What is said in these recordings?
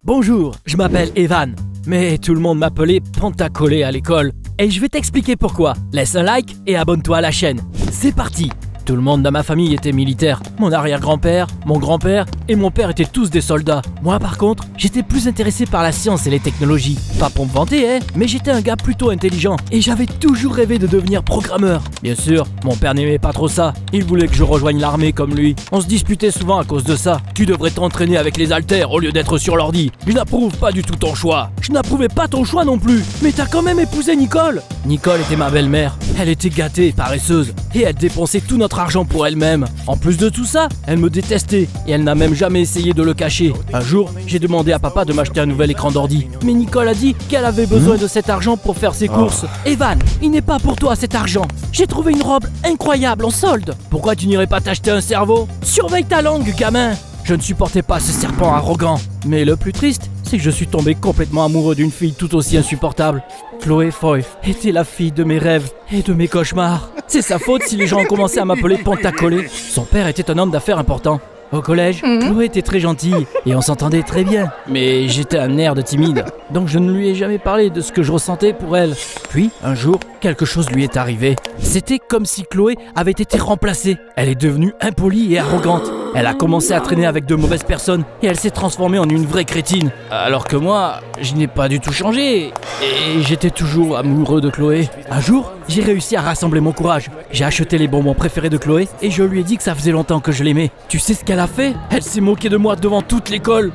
Bonjour, je m'appelle Evan, mais tout le monde m'appelait Pantacolé à l'école. Et je vais t'expliquer pourquoi. Laisse un like et abonne-toi à la chaîne. C'est parti! Tout le monde dans ma famille était militaire. Mon arrière-grand-père, mon grand-père et mon père étaient tous des soldats. Moi par contre, j'étais plus intéressé par la science et les technologies. Pas pour me vanter, mais j'étais un gars plutôt intelligent et j'avais toujours rêvé de devenir programmeur. Bien sûr, mon père n'aimait pas trop ça. Il voulait que je rejoigne l'armée comme lui. On se disputait souvent à cause de ça. Tu devrais t'entraîner avec les haltères au lieu d'être sur l'ordi. Je n'approuve pas du tout ton choix. Je n'approuvais pas ton choix non plus. Mais t'as quand même épousé Nicole. Nicole était ma belle-mère. Elle était gâtée et paresseuse et elle dépensait tout notre argent pour elle-même. En plus de tout ça, elle me détestait et elle n'a même jamais essayé de le cacher. Un jour, j'ai demandé à papa de m'acheter un nouvel écran d'ordi. Mais Nicole a dit qu'elle avait besoin de cet argent pour faire ses courses. Evan, il n'est pas pour toi cet argent. J'ai trouvé une robe incroyable en solde. Pourquoi tu n'irais pas t'acheter un cerveau? Surveille ta langue, gamin. Je ne supportais pas ce serpent arrogant. Mais le plus triste, c'est que je suis tombé complètement amoureux d'une fille tout aussi insupportable. Chloé Foy était la fille de mes rêves et de mes cauchemars. C'est sa faute si les gens ont commencé à m'appeler Pantacolé. Son père était un homme d'affaires important. Au collège, Chloé était très gentille et on s'entendait très bien. Mais j'étais un nerd timide, donc je ne lui ai jamais parlé de ce que je ressentais pour elle. Puis, un jour, quelque chose lui est arrivé. C'était comme si Chloé avait été remplacée. Elle est devenue impolie et arrogante. Elle a commencé à traîner avec de mauvaises personnes et elle s'est transformée en une vraie crétine. Alors que moi, je n'ai pas du tout changé et j'étais toujours amoureux de Chloé. Un jour, j'ai réussi à rassembler mon courage. J'ai acheté les bonbons préférés de Chloé et je lui ai dit que ça faisait longtemps que je l'aimais. Tu sais ce qu'elle a fait? Elle s'est moquée de moi devant toute l'école.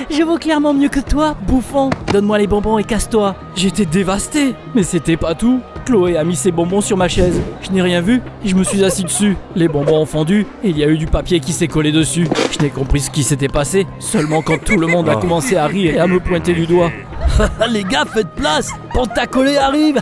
Je vaux clairement mieux que toi, bouffon. Donne-moi les bonbons et casse-toi. J'étais dévasté, mais c'était pas tout. Chloé a mis ses bonbons sur ma chaise. Je n'ai rien vu et je me suis assis dessus. Les bonbons ont fondu et il y a eu du papier qui s'est collé dessus. Je n'ai compris ce qui s'était passé seulement quand tout le monde a commencé à rire et à me pointer du doigt. Les gars, faites place! Pantacolé arrive!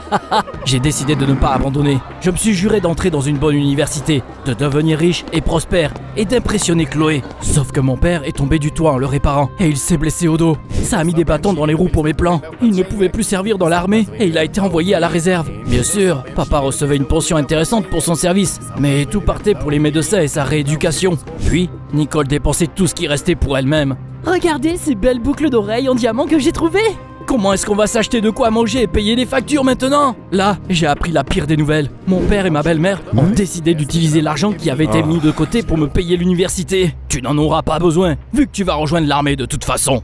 J'ai décidé de ne pas abandonner. Je me suis juré d'entrer dans une bonne université, de devenir riche et prospère et d'impressionner Chloé. Sauf que mon père est tombé du toit en le réparant et il s'est blessé au dos. Ça a mis des bâtons dans les roues pour mes plans. Il ne pouvait plus servir dans l'armée et il a été envoyé à la réserve. Bien sûr, papa recevait une pension intéressante pour son service, mais tout partait pour les médecins et sa rééducation. Puis, Nicole dépensait tout ce qui restait pour elle-même. Regardez ces belles boucles d'oreilles en diamant que j'ai trouvées! Comment est-ce qu'on va s'acheter de quoi manger et payer les factures maintenant? Là, j'ai appris la pire des nouvelles. Mon père et ma belle-mère ont décidé d'utiliser l'argent qui avait été mis de côté pour me payer l'université. Tu n'en auras pas besoin, vu que tu vas rejoindre l'armée de toute façon.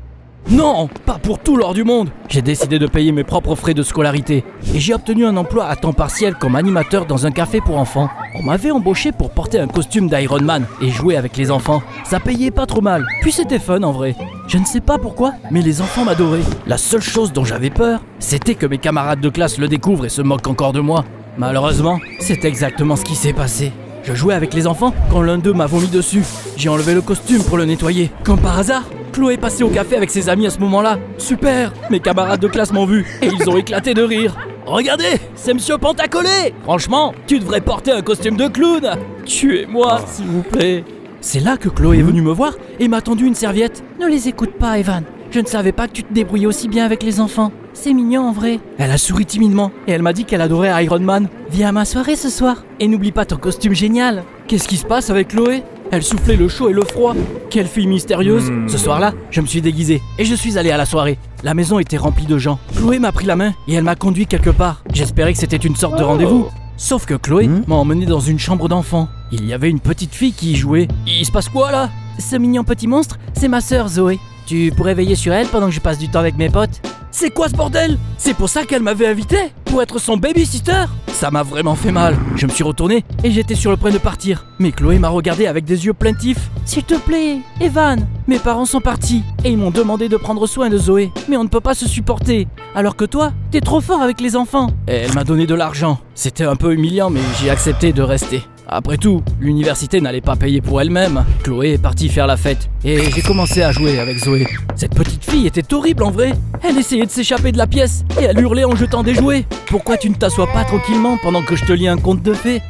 Non, pas pour tout l'or du monde. J'ai décidé de payer mes propres frais de scolarité et j'ai obtenu un emploi à temps partiel comme animateur dans un café pour enfants. On m'avait embauché pour porter un costume d'Iron Man et jouer avec les enfants. Ça payait pas trop mal, puis c'était fun en vrai. Je ne sais pas pourquoi, mais les enfants m'adoraient. La seule chose dont j'avais peur, c'était que mes camarades de classe le découvrent et se moquent encore de moi. Malheureusement, c'est exactement ce qui s'est passé. Je jouais avec les enfants quand l'un d'eux m'a vomi dessus. J'ai enlevé le costume pour le nettoyer. Comme par hasard, Chloé est passée au café avec ses amis à ce moment-là. Super! Mes camarades de classe m'ont vu et ils ont éclaté de rire. Regardez, c'est Monsieur Pantacolé! Franchement, tu devrais porter un costume de clown! Tuez-moi, s'il vous plaît. C'est là que Chloé est venue me voir et m'a tendu une serviette. Ne les écoute pas, Evan. Je ne savais pas que tu te débrouillais aussi bien avec les enfants. C'est mignon en vrai. Elle a souri timidement et elle m'a dit qu'elle adorait Iron Man. Viens à ma soirée ce soir et n'oublie pas ton costume génial. Qu'est-ce qui se passe avec Chloé? Elle soufflait le chaud et le froid. Quelle fille mystérieuse. Ce soir-là, je me suis déguisé et je suis allé à la soirée. La maison était remplie de gens. Chloé m'a pris la main et elle m'a conduit quelque part. J'espérais que c'était une sorte de rendez-vous. Sauf que Chloé m'a emmené dans une chambre d'enfant. Il y avait une petite fille qui y jouait. Il se passe quoi là? Ce mignon petit monstre, c'est ma sœur Zoé. Tu pourrais veiller sur elle pendant que je passe du temps avec mes potes? C'est quoi ce bordel? C'est pour ça qu'elle m'avait invité? Pour être son babysitter? Ça m'a vraiment fait mal. Je me suis retourné et j'étais sur le point de partir. Mais Chloé m'a regardé avec des yeux plaintifs. S'il te plaît, Evan, mes parents sont partis et ils m'ont demandé de prendre soin de Zoé. Mais on ne peut pas se supporter. Alors que toi, t'es trop fort avec les enfants. Et elle m'a donné de l'argent. C'était un peu humiliant mais j'ai accepté de rester. Après tout, l'université n'allait pas payer pour elle-même. Chloé est partie faire la fête et j'ai commencé à jouer avec Zoé. Cette petite fille était horrible en vrai. Elle essayait de s'échapper de la pièce et elle hurlait en jetant des jouets. Pourquoi tu ne t'assois pas tranquillement pendant que je te lis un conte de fées?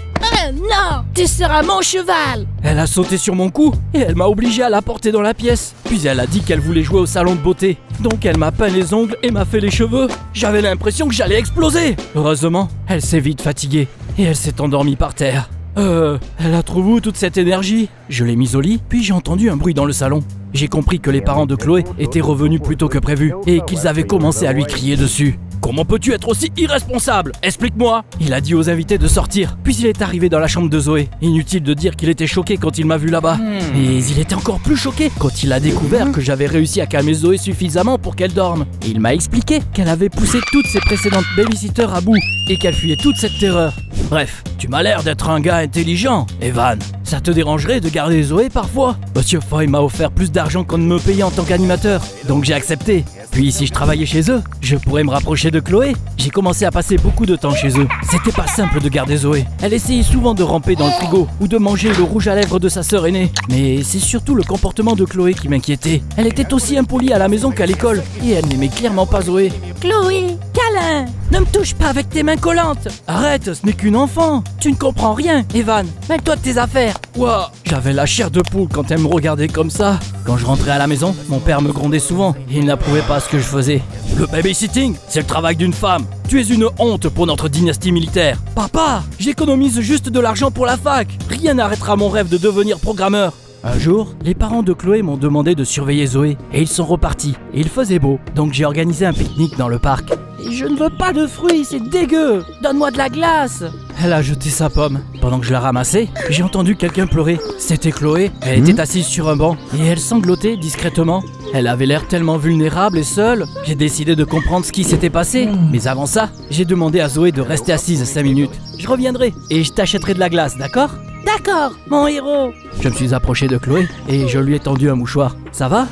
Non, tu seras mon cheval. Elle a sauté sur mon cou et elle m'a obligé à la porter dans la pièce. Puis elle a dit qu'elle voulait jouer au salon de beauté. Donc elle m'a peint les ongles et m'a fait les cheveux. J'avais l'impression que j'allais exploser. Heureusement, elle s'est vite fatiguée et elle s'est endormie par terre. Elle a trouvé où toute cette énergie? Je l'ai mise au lit, puis j'ai entendu un bruit dans le salon. J'ai compris que les parents de Chloé étaient revenus plus tôt que prévu et qu'ils avaient commencé à lui crier dessus. Comment peux-tu être aussi irresponsable? Explique-moi! Il a dit aux invités de sortir, puis il est arrivé dans la chambre de Zoé. Inutile de dire qu'il était choqué quand il m'a vu là-bas. Mais il était encore plus choqué quand il a découvert que j'avais réussi à calmer Zoé suffisamment pour qu'elle dorme. Et il m'a expliqué qu'elle avait poussé toutes ses précédentes babysitters à bout et qu'elle fuyait toute cette terreur. Bref, tu m'as l'air d'être un gars intelligent, Evan. Ça te dérangerait de garder Zoé parfois? Monsieur Foy m'a offert plus d'argent qu'on ne me payait en tant qu'animateur, donc j'ai accepté. Puis si je travaillais chez eux, je pourrais me rapprocher de Chloé. J'ai commencé à passer beaucoup de temps chez eux. C'était pas simple de garder Zoé. Elle essayait souvent de ramper dans le frigo ou de manger le rouge à lèvres de sa sœur aînée. Mais c'est surtout le comportement de Chloé qui m'inquiétait. Elle était aussi impolie à la maison qu'à l'école et elle n'aimait clairement pas Zoé. Chloé, câlin! Ne me touche pas avec tes mains collantes! Arrête, ce n'est qu'une enfant. Tu ne comprends rien, Evan. Mêle-toi de tes affaires! Ouah, j'avais la chair de poule quand elle me regardait comme ça. Quand je rentrais à la maison, mon père me grondait souvent et il n'approuvait pas ce que je faisais. Le babysitting, c'est le travail d'une femme. Tu es une honte pour notre dynastie militaire. Papa, j'économise juste de l'argent pour la fac. Rien n'arrêtera mon rêve de devenir programmeur. Un jour, les parents de Chloé m'ont demandé de surveiller Zoé et ils sont repartis. Et il faisait beau, donc j'ai organisé un pique-nique dans le parc. Je ne veux pas de fruits, c'est dégueu! Donne-moi de la glace! Elle a jeté sa pomme. Pendant que je la ramassais, j'ai entendu quelqu'un pleurer. C'était Chloé. Elle était assise sur un banc et elle sanglotait discrètement. Elle avait l'air tellement vulnérable et seule. J'ai décidé de comprendre ce qui s'était passé. Mais avant ça, j'ai demandé à Zoé de rester assise 5 minutes. Je reviendrai et je t'achèterai de la glace, d'accord? D'accord, mon héros! Je me suis approché de Chloé et je lui ai tendu un mouchoir. Ça va?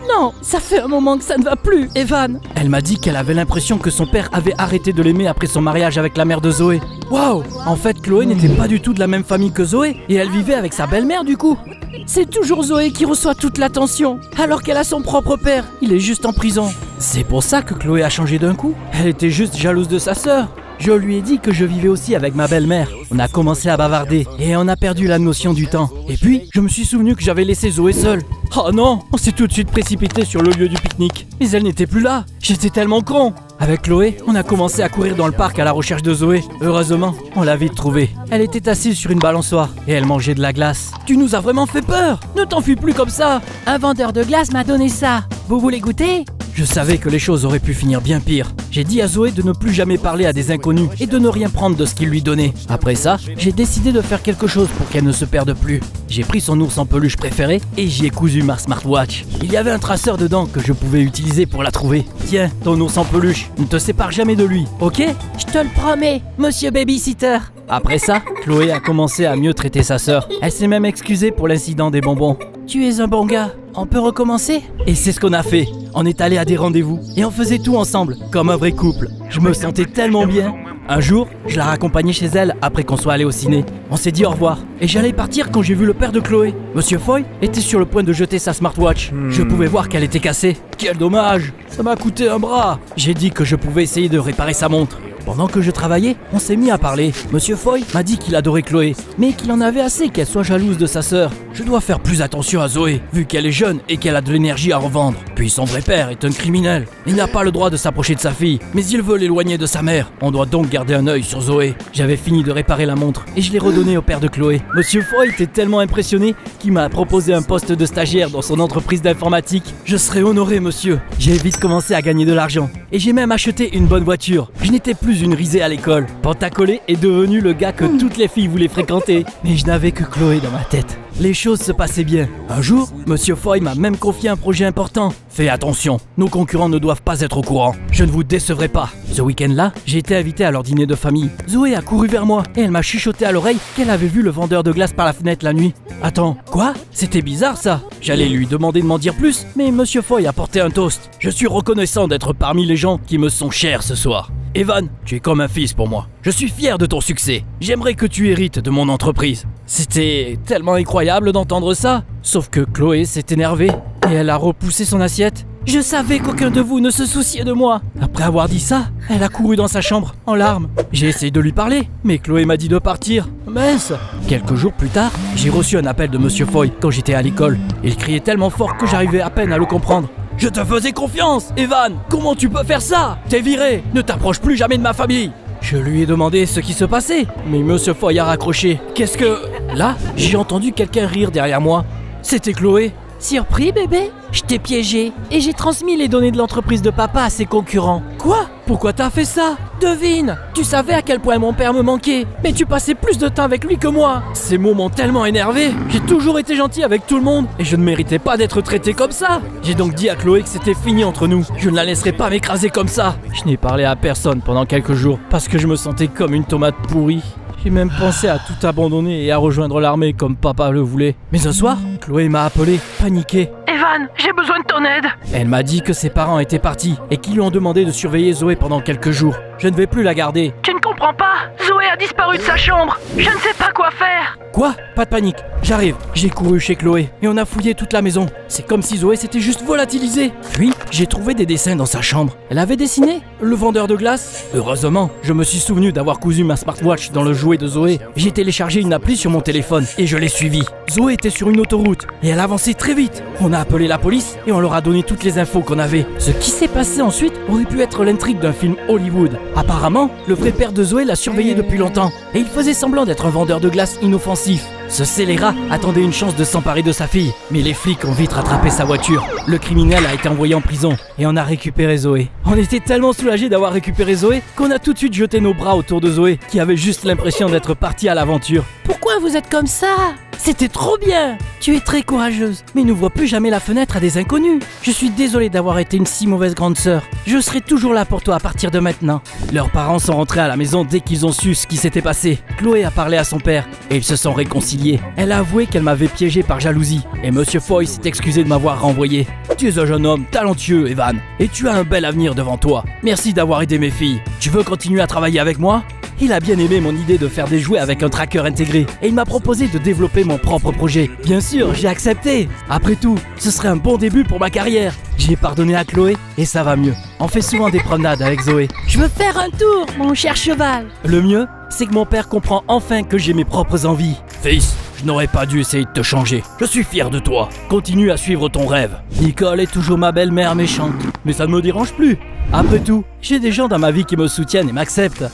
Non, ça fait un moment que ça ne va plus, Evan. Elle m'a dit qu'elle avait l'impression que son père avait arrêté de l'aimer après son mariage avec la mère de Zoé. Waouh! En fait, Chloé n'était pas du tout de la même famille que Zoé et elle vivait avec sa belle-mère du coup. C'est toujours Zoé qui reçoit toute l'attention, alors qu'elle a son propre père. Il est juste en prison. C'est pour ça que Chloé a changé d'un coup. Elle était juste jalouse de sa sœur. Je lui ai dit que je vivais aussi avec ma belle-mère. On a commencé à bavarder et on a perdu la notion du temps. Et puis, je me suis souvenu que j'avais laissé Zoé seule. Oh non, on s'est tout de suite précipité sur le lieu du pique-nique. Mais elle n'était plus là. J'étais tellement con. Avec Chloé, on a commencé à courir dans le parc à la recherche de Zoé. Heureusement, on l'a vite trouvée. Elle était assise sur une balançoire et elle mangeait de la glace. Tu nous as vraiment fait peur. Ne t'enfuis plus comme ça. Un vendeur de glace m'a donné ça. Vous voulez goûter? Je savais que les choses auraient pu finir bien pire. J'ai dit à Zoé de ne plus jamais parler à des inconnus et de ne rien prendre de ce qu'ils lui donnaient. Après ça, j'ai décidé de faire quelque chose pour qu'elle ne se perde plus. J'ai pris son ours en peluche préféré et j'y ai cousu ma smartwatch. Il y avait un traceur dedans que je pouvais utiliser pour la trouver. Tiens, ton ours en peluche, ne te sépare jamais de lui, ok? Je te le promets, monsieur babysitter. Après ça, Chloé a commencé à mieux traiter sa sœur. Elle s'est même excusée pour l'incident des bonbons. Tu es un bon gars, on peut recommencer? Et c'est ce qu'on a fait. On est allé à des rendez-vous et on faisait tout ensemble, comme un vrai couple. Je me sentais tellement bien. Un jour, je la raccompagnais chez elle après qu'on soit allé au ciné. On s'est dit au revoir et j'allais partir quand j'ai vu le père de Chloé. Monsieur Foy était sur le point de jeter sa smartwatch. Je pouvais voir qu'elle était cassée. Quel dommage, ça m'a coûté un bras. J'ai dit que je pouvais essayer de réparer sa montre. Pendant que je travaillais, on s'est mis à parler. Monsieur Foy m'a dit qu'il adorait Chloé, mais qu'il en avait assez qu'elle soit jalouse de sa sœur. Je dois faire plus attention à Zoé, vu qu'elle est jeune et qu'elle a de l'énergie à revendre. Puis son vrai père est un criminel. Il n'a pas le droit de s'approcher de sa fille, mais il veut l'éloigner de sa mère. On doit donc garder un œil sur Zoé. J'avais fini de réparer la montre et je l'ai redonnée au père de Chloé. Monsieur Foy était tellement impressionné qu'il m'a proposé un poste de stagiaire dans son entreprise d'informatique. Je serais honoré, monsieur. J'ai vite commencé à gagner de l'argent et j'ai même acheté une bonne voiture. Je n'étais plus une risée à l'école. Pantacolé est devenu le gars que toutes les filles voulaient fréquenter. Mais je n'avais que Chloé dans ma tête. Les choses se passaient bien. Un jour, Monsieur Foy m'a même confié un projet important. Fais attention, nos concurrents ne doivent pas être au courant. Je ne vous décevrai pas. Ce week-end-là, j'ai été invité à leur dîner de famille. Zoé a couru vers moi et elle m'a chuchoté à l'oreille qu'elle avait vu le vendeur de glace par la fenêtre la nuit. Attends, quoi? C'était bizarre ça. J'allais lui demander de m'en dire plus, mais Monsieur Foy a porté un toast. Je suis reconnaissant d'être parmi les gens qui me sont chers ce soir. Evan, tu es comme un fils pour moi. Je suis fier de ton succès. J'aimerais que tu hérites de mon entreprise. C'était tellement incroyable d'entendre ça. Sauf que Chloé s'est énervée et elle a repoussé son assiette. Je savais qu'aucun de vous ne se souciait de moi. Après avoir dit ça, elle a couru dans sa chambre, en larmes. J'ai essayé de lui parler, mais Chloé m'a dit de partir. Mince. Quelques jours plus tard, j'ai reçu un appel de Monsieur Foy quand j'étais à l'école. Il criait tellement fort que j'arrivais à peine à le comprendre. Je te faisais confiance, Evan. Comment tu peux faire ça? T'es viré. Ne t'approche plus jamais de ma famille. Je lui ai demandé ce qui se passait, mais Monsieur Foy a raccroché. Qu'est-ce que... Là, j'ai entendu quelqu'un rire derrière moi. C'était Chloé. Surpris, bébé? Je t'ai piégé et j'ai transmis les données de l'entreprise de papa à ses concurrents. Quoi? Pourquoi t'as fait ça? Devine! Tu savais à quel point mon père me manquait, mais tu passais plus de temps avec lui que moi. Ces mots m'ont tellement énervé. J'ai toujours été gentil avec tout le monde et je ne méritais pas d'être traité comme ça. J'ai donc dit à Chloé que c'était fini entre nous. Je ne la laisserai pas m'écraser comme ça. Je n'ai parlé à personne pendant quelques jours parce que je me sentais comme une tomate pourrie. J'ai même pensé à tout abandonner et à rejoindre l'armée comme papa le voulait. Mais un soir, Chloé m'a appelé, paniquée. Evan, j'ai besoin de ton aide. Elle m'a dit que ses parents étaient partis et qu'ils lui ont demandé de surveiller Zoé pendant quelques jours. Je ne vais plus la garder. Tu ne comprends pas? Zoé a disparu de sa chambre. Je ne sais pas quoi faire. Quoi? Pas de panique, j'arrive. J'ai couru chez Chloé et on a fouillé toute la maison. C'est comme si Zoé s'était juste volatilisée. Puis, j'ai trouvé des dessins dans sa chambre. Elle avait dessiné le vendeur de glace. Heureusement, je me suis souvenu d'avoir cousu ma smartwatch dans le jouet de Zoé. J'ai téléchargé une appli sur mon téléphone et je l'ai suivie. Zoé était sur une autoroute et elle avançait très vite. On a appelé la police et on leur a donné toutes les infos qu'on avait. Ce qui s'est passé ensuite aurait pu être l'intrigue d'un film Hollywood. Apparemment, le vrai père de Zoé l'a surveillé depuis longtemps et il faisait semblant d'être un vendeur de glace inoffensif. Ce scélérat attendait une chance de s'emparer de sa fille, mais les flics ont vite rattrapé sa voiture. Le criminel a été envoyé en prison et on a récupéré Zoé. On était tellement soulagés d'avoir récupéré Zoé qu'on a tout de suite jeté nos bras autour de Zoé, qui avait juste l'impression d'être partie à l'aventure. Pourquoi vous êtes comme ça? C'était trop bien! Tu es très courageuse, mais n'ouvre plus jamais la fenêtre à des inconnus. Je suis désolée d'avoir été une si mauvaise grande sœur. Je serai toujours là pour toi à partir de maintenant. Leurs parents sont rentrés à la maison dès qu'ils ont su ce qui s'était passé. Chloé a parlé à son père et ils se sont réconciliés. Elle a avoué qu'elle m'avait piégé par jalousie et Monsieur Foy s'est excusé de m'avoir renvoyé. Tu es un jeune homme talentueux, Evan, et tu as un bel avenir devant toi. Merci d'avoir aidé mes filles. Tu veux continuer à travailler avec moi? Il a bien aimé mon idée de faire des jouets avec un tracker intégré et il m'a proposé de développer mon propre projet. Bien sûr, j'ai accepté. Après tout, ce serait un bon début pour ma carrière. J'ai pardonné à Chloé et ça va mieux. On fait souvent des promenades avec Zoé. Je veux faire un tour, mon cher cheval. Le mieux, c'est que mon père comprend enfin que j'ai mes propres envies. Fils, je n'aurais pas dû essayer de te changer. Je suis fier de toi. Continue à suivre ton rêve. Nicole est toujours ma belle-mère méchante, mais ça ne me dérange plus. Après tout, j'ai des gens dans ma vie qui me soutiennent et m'acceptent.